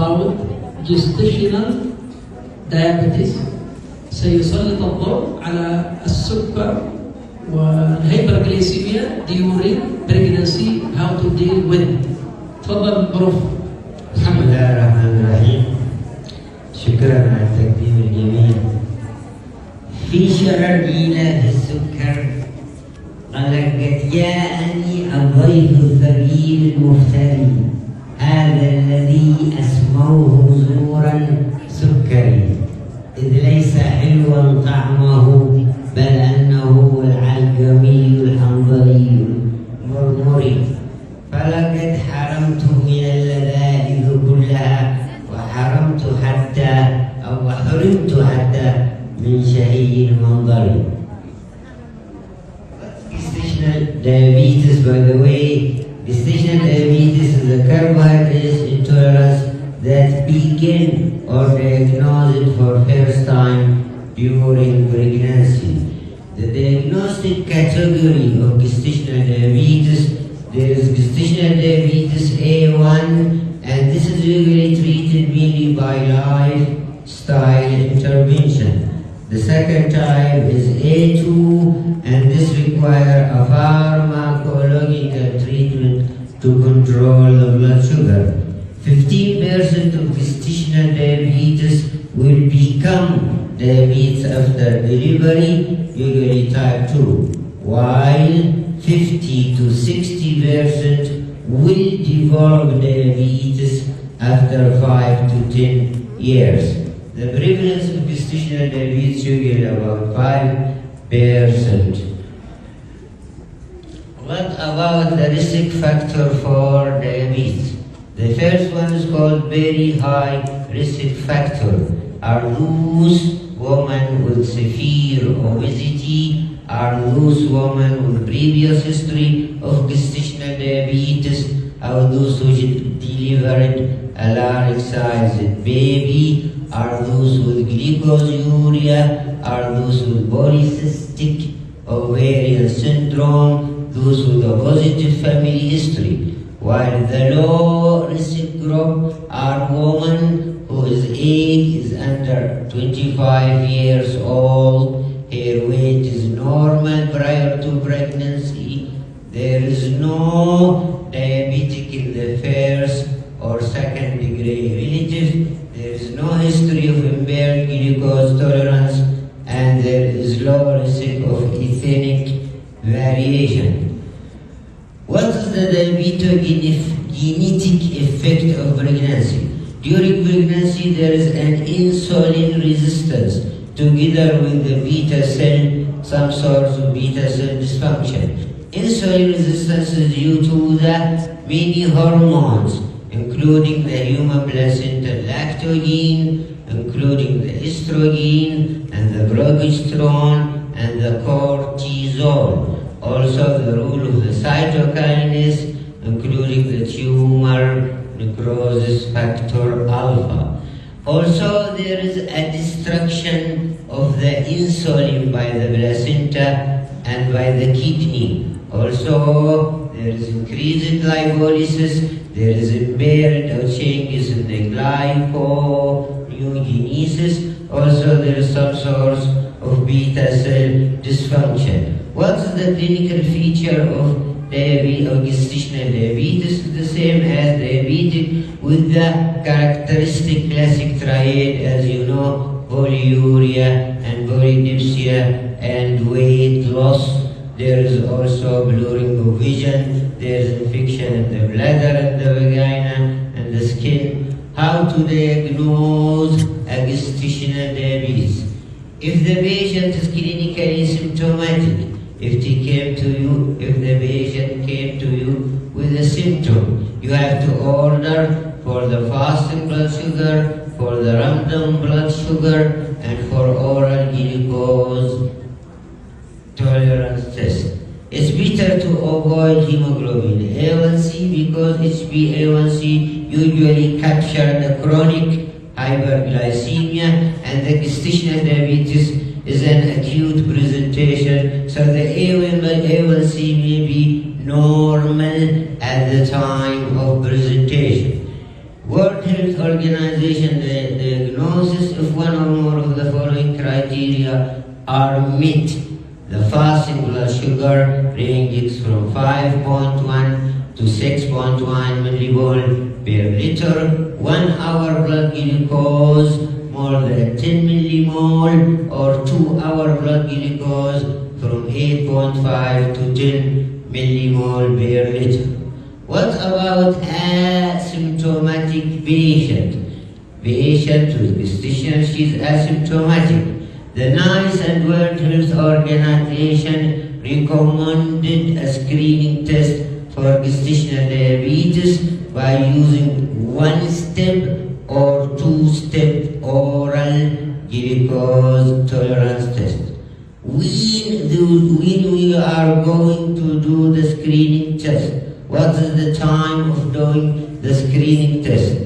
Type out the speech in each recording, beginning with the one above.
about gestational diabetes. سيسلط الضوء على السكر والهيبرغليسيميا during pregnancy, how to deal with. تفضل بروف بسم الله الرحمن الرحيم. شكرا على التقديم الجميل. في شرعنا في السكر قد جاءني الضيف الثقيل المفتري، هذا الذي أسموه زورا سكري، إذ ليس حلوا طعمه بل أنه العلقمي الحنظلي المرمري، فلقد حرمت من اللذائذ كلها وحرمت حتى من شهي المنظر. Gestational diabetes, by the way, gestational diabetes is a carbohydrate intolerance that begin or diagnosed for first time during pregnancy. The diagnostic category of gestational diabetes, there is gestational diabetes A1, and this is usually treated mainly by lifestyle intervention. The second type is A2, and this requires a pharmacological treatment to control the blood sugar. 15% of gestational diabetes will become diabetes after delivery, usually type 2, while 50 to 60% will develop diabetes after 5 to 10 years. The prevalence of gestational diabetes is usually about 5%. What about the risk factor for diabetes? The first one is called very high risk factor. Are those women with severe obesity, are those women with previous history of gestational diabetes, are those who delivered a large-sized baby, are those with glycosuria, are those with polycystic ovarian syndrome, those with a positive family history. While the low risk group are women whose age is under 25 years old, her weight is normal prior to pregnancy, there is no diabetic in the first or second degree relative, there is no history of impaired glucose tolerance, and there is low risk of ethnic variation. What is the diabetogenetic effect of pregnancy? During pregnancy, there is an insulin resistance together with the beta cell, some sorts of beta cell dysfunction. Insulin resistance is due to the many hormones, including the human placenta lactogen, including the estrogen and the progesterone and the cortisol. Also the role of the cytokinase, including the tumor necrosis factor alpha. Also there is a destruction of the insulin by the placenta and by the kidney. Also there is increased lipolysis, there is impaired or changes in the glyconeogenesis. Also there is some source of beta cell dysfunction. What is the clinical feature of diabetes or gestational diabetes? The same as diabetes with the characteristic classic triad, as you know, polyuria and polydipsia and weight loss. There is also blurring of vision, there is infection in the bladder and the vagina and the skin. How to diagnose a gestational diabetes? If the patient is clinically symptomatic, if the patient came to you with a symptom, you have to order for the fasting blood sugar, for the random blood sugar, and for oral glucose tolerance test. It's better to avoid hemoglobin A1C because HbA1c usually capture the chronic hyperglycemia, and the gestational diabetes is an acute presentation, so the A1C may be normal at the time of presentation. World Health Organization diagnosis if one or more of the following criteria are met. The fasting blood sugar ranges from 5.1 to 6.1 millimole per liter. 1 hour blood glucose more than 10 millimole, or 2 hour blood glucose from 8.5 to 10 millimole per liter. What about asymptomatic patient? Patient with gestational, she is asymptomatic. The NICE and World Health Organization recommended a screening test for gestational diabetes by using one-step or two-step oral glucose tolerance test. When we are going to do the screening test, what is the time of doing the screening test?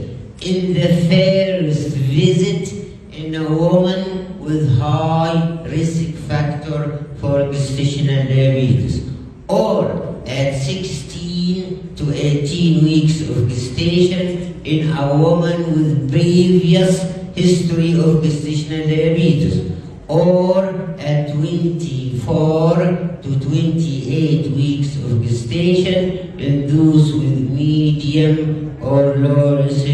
In the first visit in a woman with high risk factor for gestational diabetes, or at 16 to 18 weeks of gestation in a woman with previous history of gestational diabetes, or at 24 to 28 weeks of gestation in those with medium or low risk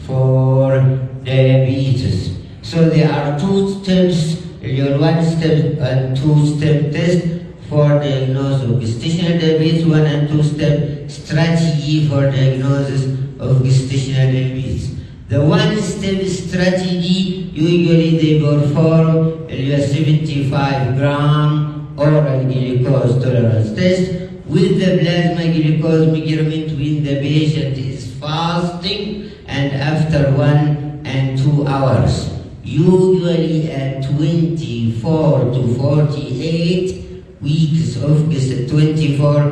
for diabetes. So there are two steps, your one-step and two-step test for diagnosis of gestational diabetes, one and two-step strategy for diagnosis of gestational diabetes. The one-step strategy, usually they perform a 75 gram oral glucose tolerance test with the plasma glucose measurement when the patient is fasting and after 1 and 2 hours. Usually at 24 to 48 weeks of 24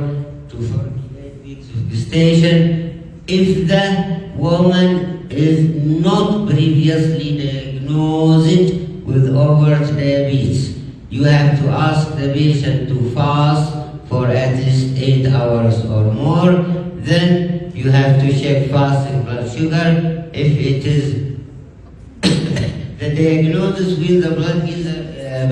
to 48 weeks of gestation, if the woman is not previously diagnosed with overt diabetes, you have to ask the patient to fast for at least 8 hours or more. Then you have to check fasting blood sugar. If it is the diagnosis with the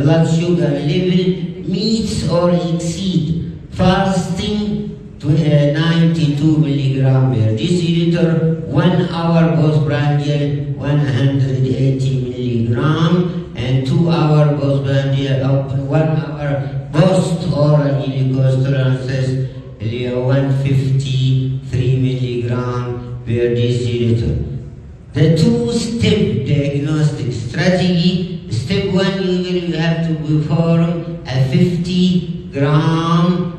blood sugar level meets or exceed fasting 92 milligram per deciliter, 1 hour postprandial 180 milligram, and 2 hour postprandial 1 hour post oral glucose tolerance test 153 milligram per deciliter. The two-step diagnostic strategy. Step 1, usually you have to perform a 50 gram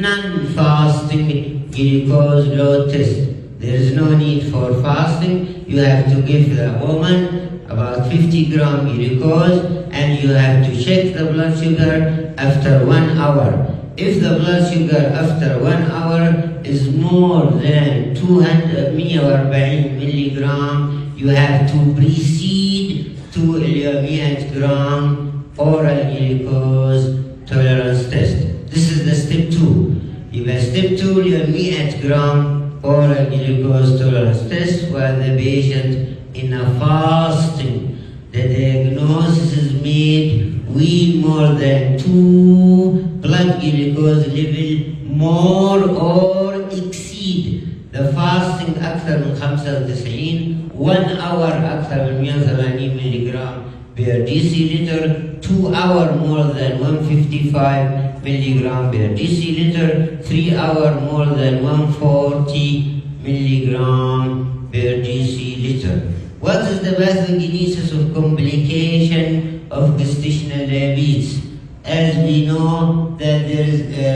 non-fasting glucose load test. There is no need for fasting. You have to give the woman about 50 gram glucose and you have to check the blood sugar after 1 hour. If the blood sugar after 1 hour is more than 240 milligram, you have to proceed to 100 gram oral glucose tolerance test. This is the step 2. يبقى step 2 100 gram oral glucose tolerance test while the patient in a fasting. The diagnosis is made with more than 2 blood glucose level more or exceed the fasting أكثر من 95 1 hour أكثر من 180 ملغ per deciliter, 2 hour more than 155 milligram per deciliter, 3 hour more than 140 milligram per deciliter. What is the pathogenesis of complication of gestational diabetes? As we know that there is a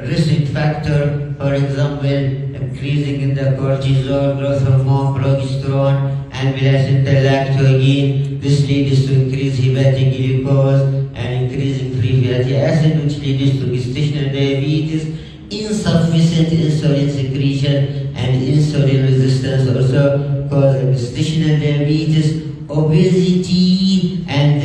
risk factor, for example, increasing in the cortisol, growth hormone, progesterone, and placenta-lactogen. This leads to increased hepatic glucose and increasing free fatty acid, which leads to gestational diabetes. Insufficient insulin secretion and insulin resistance also cause gestational diabetes. Obesity and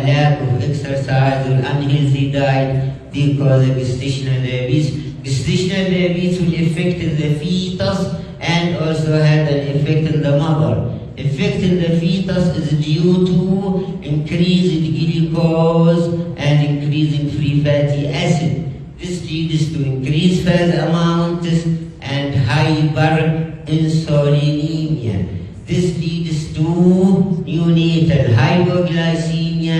lack of exercise or unhealthy diet, they cause gestational diabetes. Gestational diabetes will affect the fetus and also have an effect effect in the mother. Effect in the fetus is due to increased glucose and increasing free fatty acid. This leads to increased fat amounts and hyperinsulinemia. This leads to neonatal hypoglycemia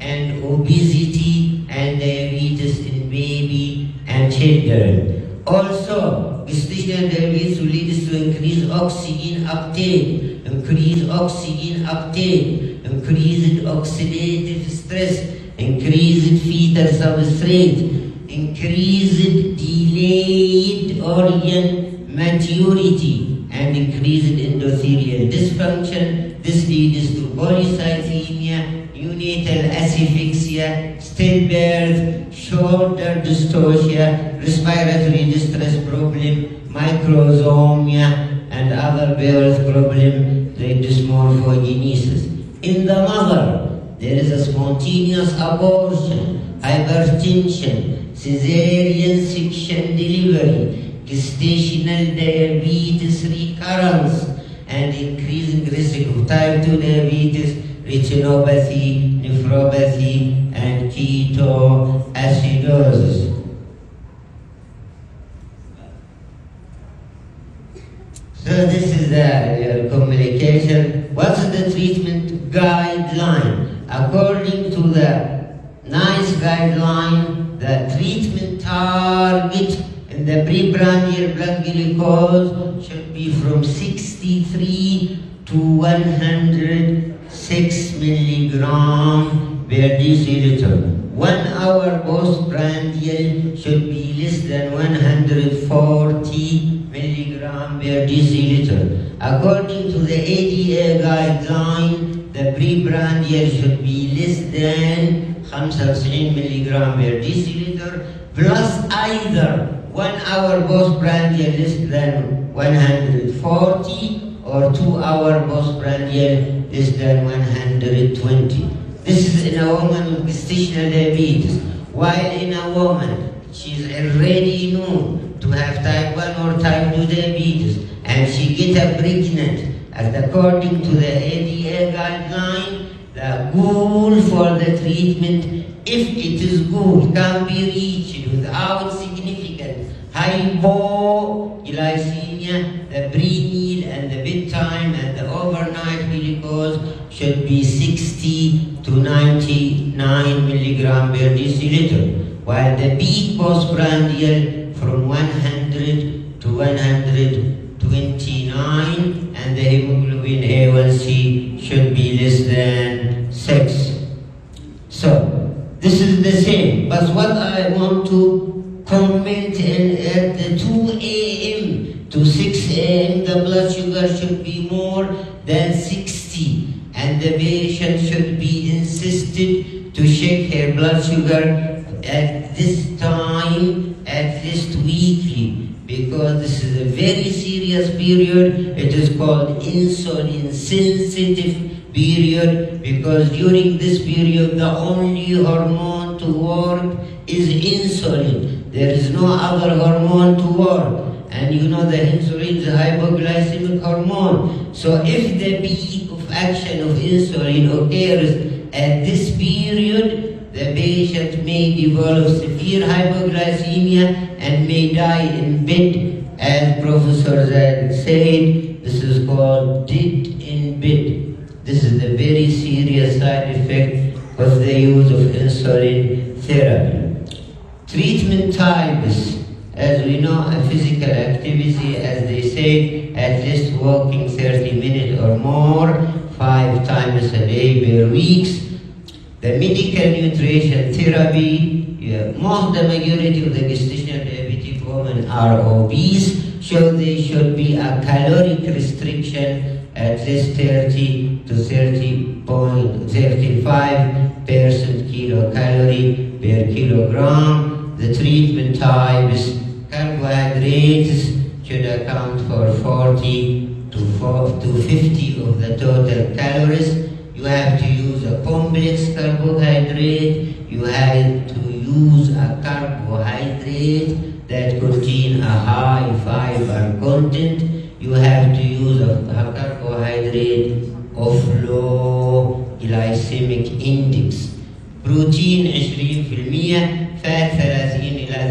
and obesity and diabetes in baby and children. Also, gestational diabetes leads to increased oxygen uptake, increased oxidative stress, increased fetal substrate, increased delayed organ maturity, and increased endothelial dysfunction. This leads to polycythemia, neonatal asphyxia, stillbirth, shoulder dystocia, respiratory distress problem, microsomia, and other birth problem like dysmorphogenesis. In the mother, there is a spontaneous abortion, hypertension, cesarean section delivery, gestational diabetes recurrence, and increasing risk of type 2 diabetes, retinopathy, nephropathy, and ketoacidosis. So this is the communication. What's the treatment guideline? According to the NICE guideline, the treatment target in the preprandial blood glucose should be from 63 to 106 milligram per deciliter. 1 hour postprandial should be less than 140 milligram per deciliter. According to the ADA guideline, the preprandial should be less than 95 milligram per deciliter plus either 1 hour postprandial less than 140 or 2 hour postprandial less than 120. This is in a woman with gestational diabetes. While in a woman, she is already known to have type 1 or type 2 diabetes, and she gets pregnant, and according to the ADA guideline, the goal for the treatment, if it is good, can be reached without significant hypoglycemia. The pre-meal and the bedtime and the overnight glucose should be 60 to 99 milligram per deciliter, while the peak postprandial from 100 to 129, and the hemoglobin A1C should be less than 6. So, this is the same, but what I want to comment at the 2 a.m. to 6 a.m. the blood sugar should be more than 60, and the patient should be insisted to check her blood sugar at this time at least weekly, because this is a very serious period. It is called insulin sensitive period, because during this period the only hormone to work is insulin. There is no other hormone to work, and you know the insulin is a hypoglycemic hormone. So if the peak of action of insulin occurs at this period, the patient may develop severe hypoglycemia and may die in bed. As Professor Zaid said, this is called dead in bed. This is a very serious side effect of the use of insulin therapy. Treatment types, as we know, a physical activity, as they say, at least walking 30 minutes or more, 5 times a day per week. The medical nutrition therapy, the majority of the gestational diabetic women are obese, so they should be a caloric restriction at least 30 to 30.35% kilocalorie per kilogram. The treatment types, carbohydrates should account for 40 to 50 of the total calories. You have to use a complex carbohydrate. You have to use a carbohydrate that contain a high fiber content. You you have to use a carbohydrate of low glycemic index. بروتين 20%، فات 30 إلى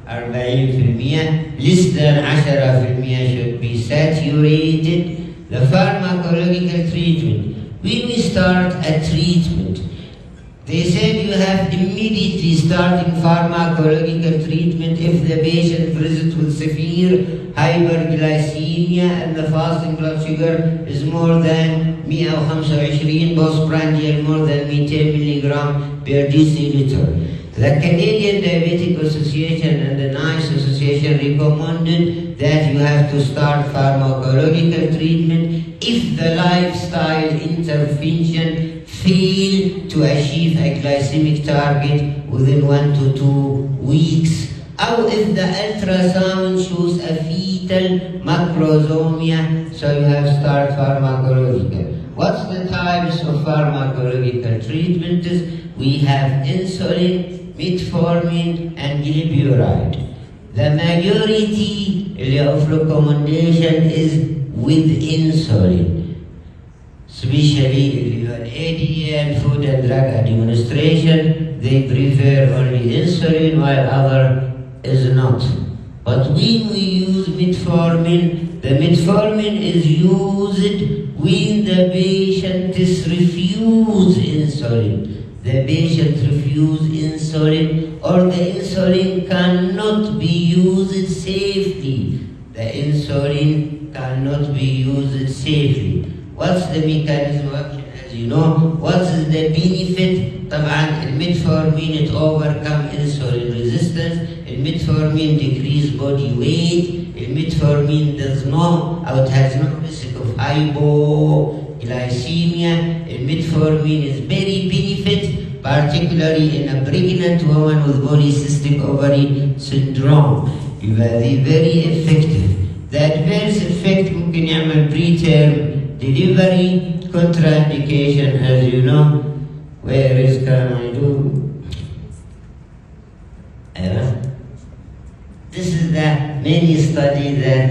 40%، less than 10% should be saturated. The pharmacological treatment. When we start a treatment, they said you have immediately starting pharmacological treatment if the patient presents with severe hyperglycemia and the fasting blood sugar is more than 125, postprandial more than 200 milligram per deciliter. The Canadian Diabetic Association and the NICE Association recommended that you have to start pharmacological treatment if the lifestyle intervention fail to achieve a glycemic target within 1 to 2 weeks, or if the ultrasound shows a fetal macrosomia, so you have to start pharmacological. What's the types of pharmacological treatment? We have insulin, metformin, and glyburide. The majority of recommendation is with insulin, especially ADL, Food and Drug Administration. They prefer only insulin while other is not. But when we use metformin, the metformin is used when the patient refuse insulin. The patient refuse insulin or the insulin cannot be used safely. The insulin cannot be used safely. What's the mechanism of action? As you know, what is the benefit? طبعا الميتفورمين it overcome insulin resistance. الميتفورمين decrease body weight. الميتفورمين does not or it has no risk of hypoglycemia. الميتفورمين is very benefit, particularly in a pregnant woman with polycystic ovary syndrome. يبقى very effective. The adverse effect ممكن يعمل preterm delivery, contraindication, as you know. Where is can I do? This is the many studies that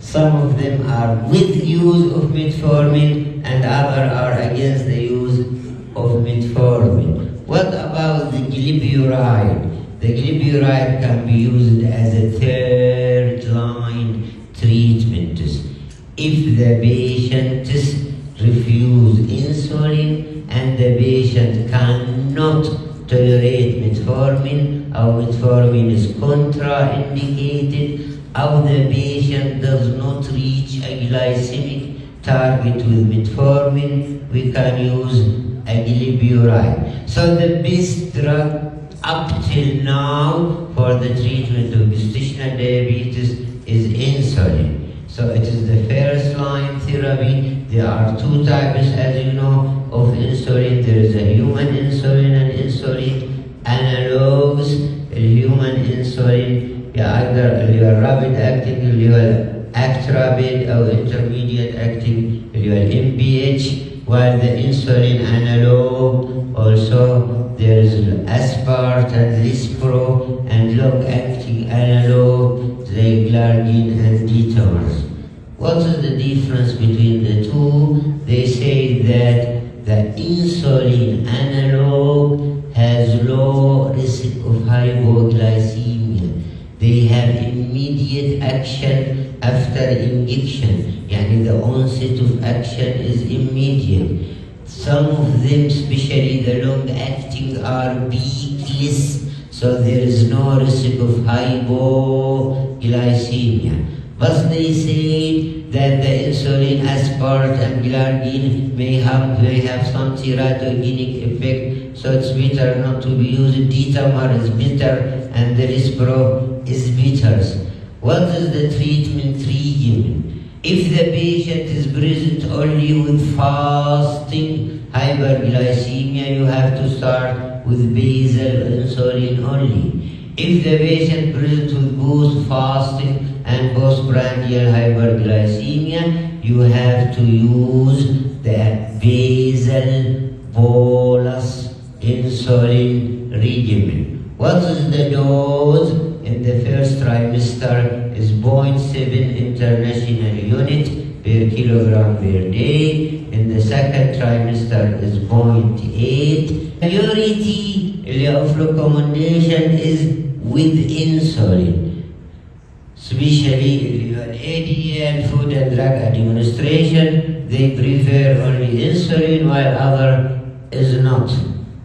some of them are with use of metformin and other are against the use of metformin. What about the glyburide? The glyburide can be used as a third line treatment. If the patient refuse insulin and the patient cannot tolerate metformin, or metformin is contraindicated, or the patient does not reach a glycemic target with metformin, we can use a glyburide. So the best drug up till now for the treatment of gestational diabetes is insulin. So it is the first line therapy. There are two types, as you know, of insulin. There is a human insulin and insulin analogs. Human insulin, either your rapid acting, your act rapid, or intermediate acting, your MPH. While the insulin analog, also there is aspart and lispro, and long-acting analog, the glargine and detomers. What is the difference between the two? They say that the insulin analog has low risk of hypoglycemia. They have immediate action after injection. Yani the onset of action is immediate. Some of them, especially the long-acting, are peakless, so there is no risk of hypoglycemia. But they say that the insulin, aspart, and glargine may have some teratogenic effect, so it's better not to be used. Detamar is bitter, and the lispro is bitters. What is the treatment regimen? If the patient is present only with fasting hyperglycemia, you have to start with basal insulin only. If the patient present with both fasting and postprandial hyperglycemia, you have to use the basal bolus insulin regimen. What is the dose? In the first trimester, is 0.7 international unit per kilogram per day. In the second trimester is 0.8. Priority of recommendation is with insulin, especially ADL, Food and Drug Administration. They prefer only insulin while other is not.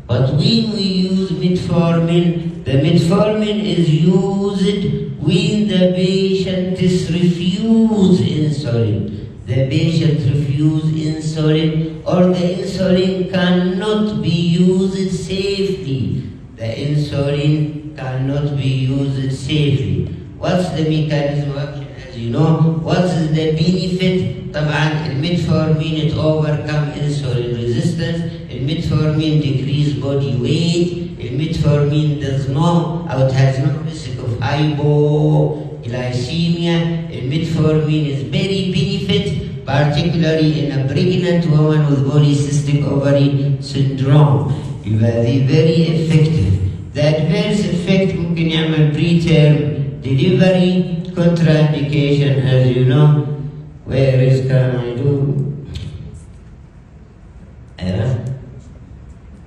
But when we use metformin, the metformin is used when the patient refuse insulin. The patient refuse insulin, or the insulin cannot be used safely. The insulin cannot be used safely. What's the mechanism of action? As you know, what is the benefit? طبعا الميتفورمين it overcome insulin resistance. الميتفورمين decrease body weight. الميتفورمين does not, or it has no risk of hypoglycemia. Metformin is very benefit, particularly in a pregnant woman with polycystic ovary syndrome. يبقى very effective. The adverse effect ممكن يعمل preterm delivery, contraindication, as you know. Where is can I do?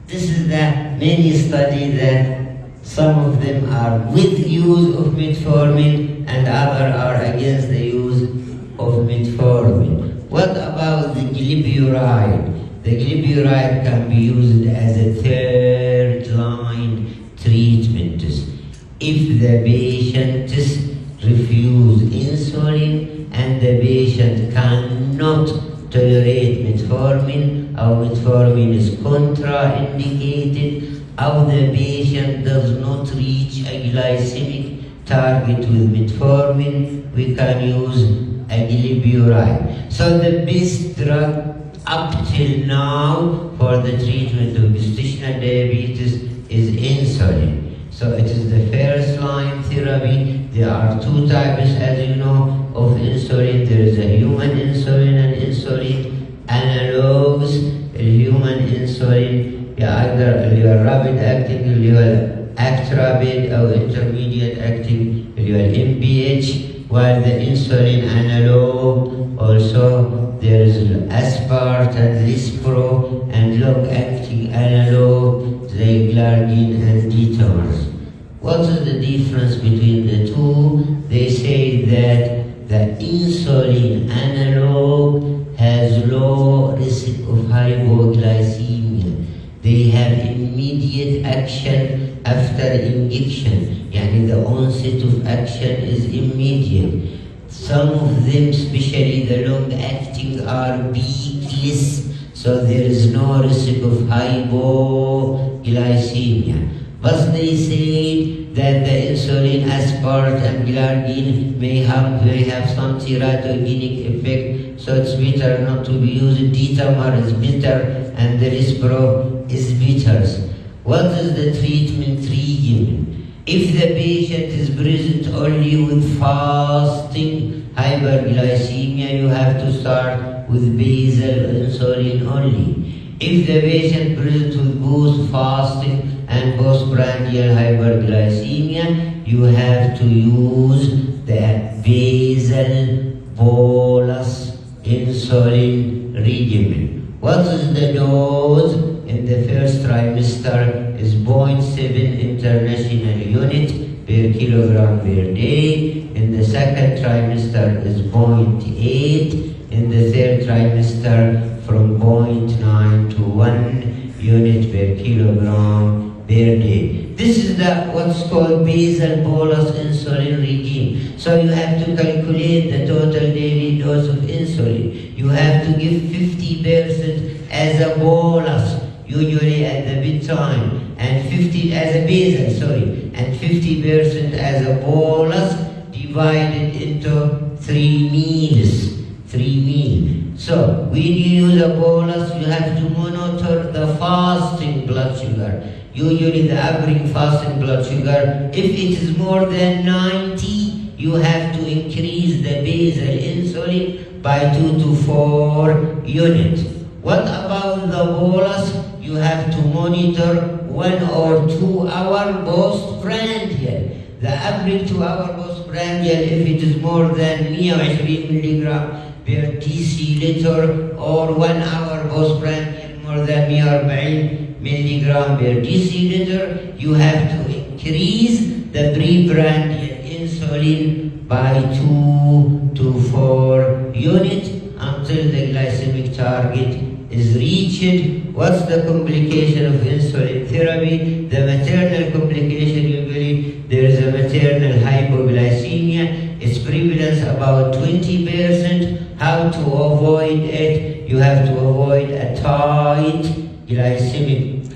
This is the many studies that some of them are with use of metformin and others are against the use of metformin. What about the glyburide? The glyburide can be used as a third line treatment. If the patient refuses insulin and the patient cannot tolerate metformin, or metformin is contraindicated, or the patient does not reach a glycemic target with metformin, we can use a glyburide. So the best drug up till now for the treatment of gestational diabetes is insulin. So it is the first line therapy. There are two types, as you know, of insulin. There is a human insulin and insulin analogs. Human insulin, either rapid acting, act rapid, or intermediate acting, MPH, while the insulin analog also there is aspart and lispro, and long acting analog, the glargine and detomers. What is the difference between the two? They say that the insulin analog has low risk of hypoglycemia. They have immediate action after injection. Yani the onset of action is immediate. Some of them, especially the long-acting, are peakless, so there is no risk of hypoglycemia. But they say that the insulin, aspart and glargine may have some teratogenic effect, so it's better not to be used. Detamer is better, and the lispro is better. What is the treatment regimen? If the patient is present only with fasting hyperglycemia, you have to start with basal insulin only. If the patient present with both fasting and postprandial hyperglycemia, you have to use the basal bolus insulin regimen. What is the dose? In the first trimester is 0.7 international unit per kilogram per day. In the second trimester is 0.8. In the third trimester from 0.9 to 1 unit per kilogram per day. This is what's called basal bolus insulin regime. So you have to calculate the total daily dose of insulin. You have to give 50% as a bolus, usually at the bedtime, and 50 as a basal, and 50% as a bolus divided into 3 meals. So when you use a bolus, you have to monitor the fasting blood sugar. Usually the average fasting blood sugar, if it is more than 90, you have to increase the basal insulin by 2 to 4 units. What about the bolus? You have to monitor 1 or 2 hour postprandial. The average 2 hour postprandial postprandial if it is more than 120 milligram per deciliter, or 1 hour postprandial more than 140 milligram per deciliter. You have to increase the preprandial insulin by 2 to 4 units until the glycemic target is reached. What's the complication of insulin therapy? The maternal complication, usually there is a maternal hypoglycemia. Its prevalence about 20%. How to avoid it? You have to avoid a tight glycemic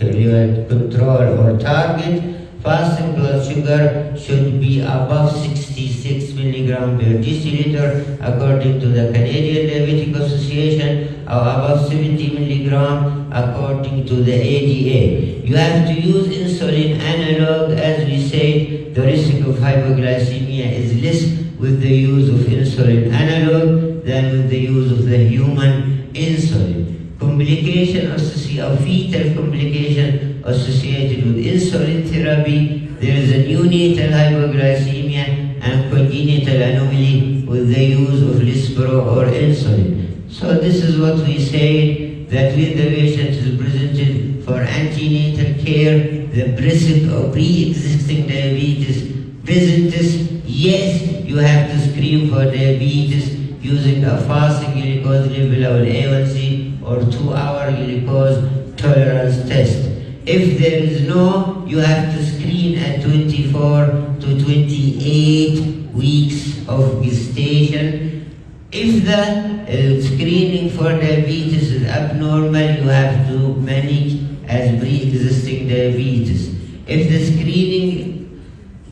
control or target. Fasting blood sugar should be above 66 milligram per deciliter according to the Canadian Diabetic Association, or above 70 milligram according to the ADA. You have to use insulin analog. As we said, the risk of hypoglycemia is less with the use of insulin analog than with the use of the human insulin. Complication associated, fetal complication associated with insulin therapy. There is a neonatal hypoglycemia and congenital anomaly with the use of Lispro or insulin. So this is what we say, that when the patient is presented for antenatal care, the risk of pre-existing diabetes presents. Yes, you have to screen for diabetes using a fasting glucose level or A1C or 2-hour glucose tolerance test. If there is no, you have to screen at 24 to 28 weeks of gestation. If the screening for diabetes is abnormal, you have to manage as pre-existing diabetes. If the screening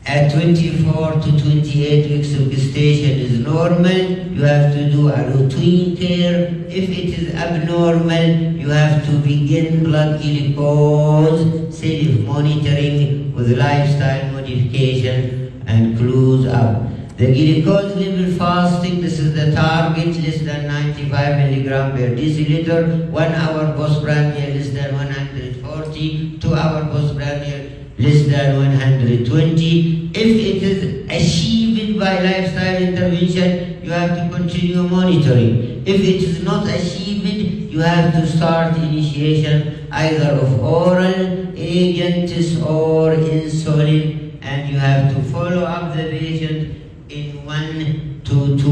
at 24 to 28 weeks of gestation is normal, you have to do a routine care. If it is abnormal, you have to begin blood glucose self-monitoring with lifestyle modification and close up. The glucose level fasting, this is the target, less than 95 milligram per deciliter, 1 hour postprandial less than 140, 2 hour postprandial less than 120. If it is achieved by lifestyle intervention, you have to continue monitoring. If it is not achieved, you have to start initiation either of oral agents or insulin, and you have to follow up the patient in 1 to 2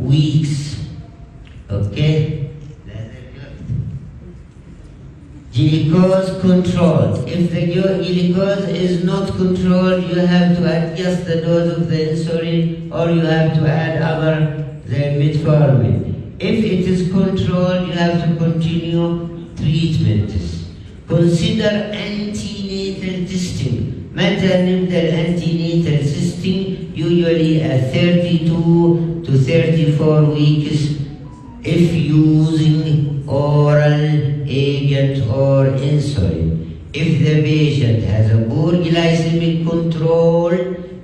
weeks. Okay? Glucose control. If the glucose is not controlled, you have to adjust the dose of the insulin, or you have to add other than metformin. If it is controlled, you have to continue treatments. Consider antenatal testing. Maternal antenatal testing, usually at 32 to 34 weeks, if using oral agent or insulin. If the patient has a poor glycemic control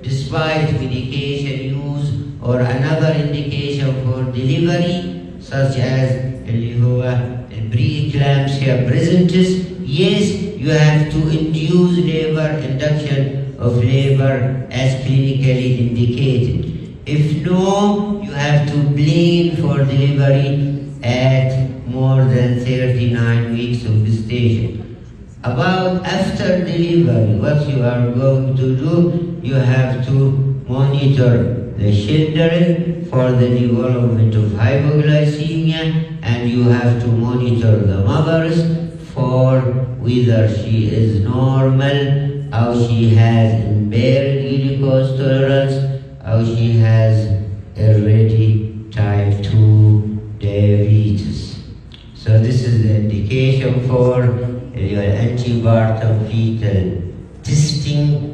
despite medication use or another indication for delivery, such as preeclampsia presentis, yes, you have to induce induction of labor as clinically indicated. If no, you have to plan for delivery at more than 39 weeks of gestation. About after delivery, what you are going to do, you have to monitor the children for the development of hypoglycemia, and you have to monitor the mothers for whether she is normal, how she has impaired glucose tolerance, how she has already type 2 diabetes. So this is the indication for your antepartum fetal testing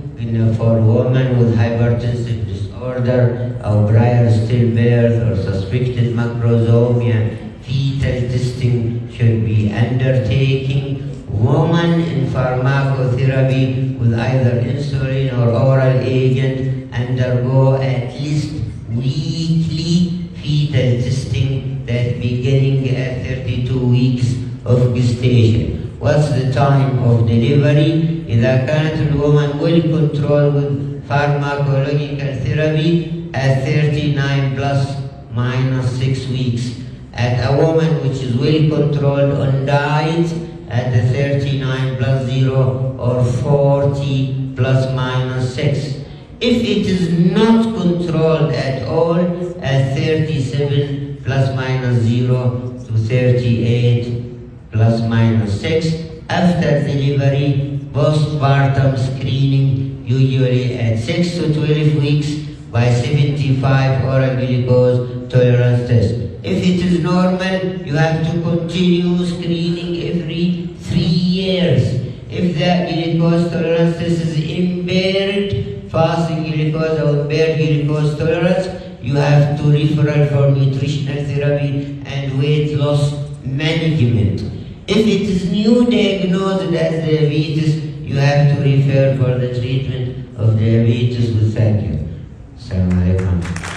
for women with hypertensive disorder or prior stillbirth or suspected macrosomia. Fetal testing should be undertaken. Women in pharmacotherapy with either insulin or oral agent undergo at least weekly fetal testing, that beginning at 32 weeks of gestation. What's the time of delivery? إذا كانت الwoman well controlled with pharmacological therapy at 39 plus minus 6 weeks. At a woman which is well controlled on diet at the 39 plus 0 or 40 plus minus 6. If it is not controlled at all at 37 plus minus 0 to 38 plus minus 6, after delivery, postpartum screening usually at 6 to 12 weeks by 75 oral glucose tolerance test. If it is normal, you have to continue screening every 3 years. If the glucose tolerance test is impaired, fasting glucose or impaired glucose tolerance, you have to refer for nutritional therapy and weight loss management. If it is new diagnosed as diabetes, you have to refer for the treatment of diabetes with thank you. Assalamu alaikum.